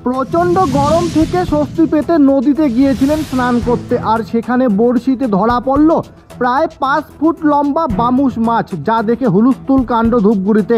প্রচণ্ড গরম থেকে স্বস্তি পেতে নদীতে গিয়েছিলেন স্নান করতে, আর সেখানে বড়শিতে ধরা পড়ল প্রায় 5 ফুট লম্বা বামুস মাছ, যা দেখে হুলস্থুল কাণ্ড ধূপগুড়িতে।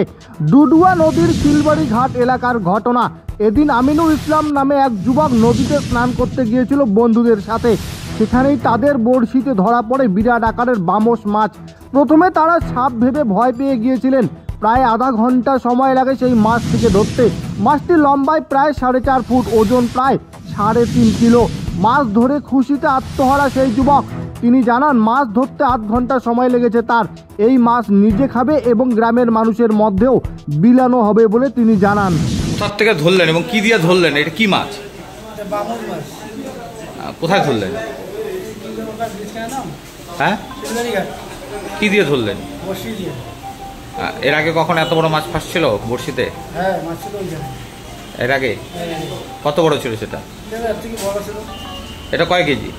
ডুডুয়া নদীর শিলবাড়ি ঘাট এলাকার ঘটনা। এদিন আমিনুল ইসলাম নামে এক যুবক নদীতে স্নান করতে গিয়েছিল বন্ধুদের সাথে। সেখানেই তাদের বড়শিতে ধরা পড়ে বিরাট আকারের বামস মাছ। প্রথমে তারা সাপ ভেবে ভয় পেয়ে গিয়েছিলেন। প্রায় আধা ঘন্টা সময় লাগে সেই মাছটিকে ধরতে। মাছটি লম্বায় প্রায় 4.5 ফুট, ওজন প্রায় 3.5 কিলো। মাছ ধরে খুশিতে আত্মহারা সেই যুবক। তিনি জানান, মাছ ধরতে আধ ঘন্টা সময় লেগেছে তার। এই মাছ নিজে খাবে এবং গ্রামের মানুষের মধ্যেও বিলানো হবে বলে তিনি জানান। কোথা থেকে ধরলেন এবং কি দিয়ে ধরলেন? এটা কি মাছ? কোথায় ধরলেন? হ্যাঁ, কি দিয়ে ধরলেন? এর আগে কখন এত বড় মাছ ফাঁসছিল বড়শিতে? এর আগে কত বড় ছিল সেটা? এটা কয় কেজি?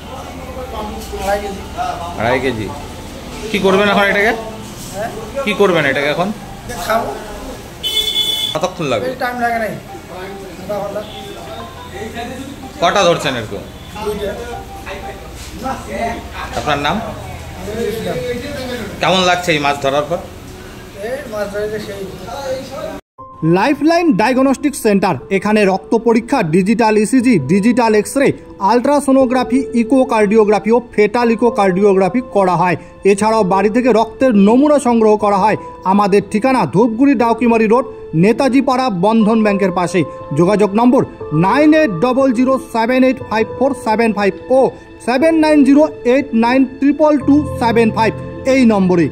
2.5 কেজি। কি করবেন এখন এটাকে? কি করবেন এটাকে এখন? কতক্ষণ লাগবে? কটা ধরছেন একটু? আপনার নাম? কেমন লাগছে এই মাছ ধরার পর? Lifeline diagnostic centre. এখানে রক্ত পরীক্ষা, digital ECG, digital X ray, ultrasonography, echocardiography ও ফেটাল ইকোকার্ডিওগ্রাফি করা হয়। এছাড়াও বাড়ি থেকে রক্তের নমুনা সংগ্রহ করা হয়। আমাদের ঠিকানা ধূপগুড়ি ডাউকিমারি রোড, নেতাজি পাড়া, বন্ধন ব্যাংকের পাশে। যোগাযোগ নম্বর 9800785475 ও 7908922275 এই নম্বরে।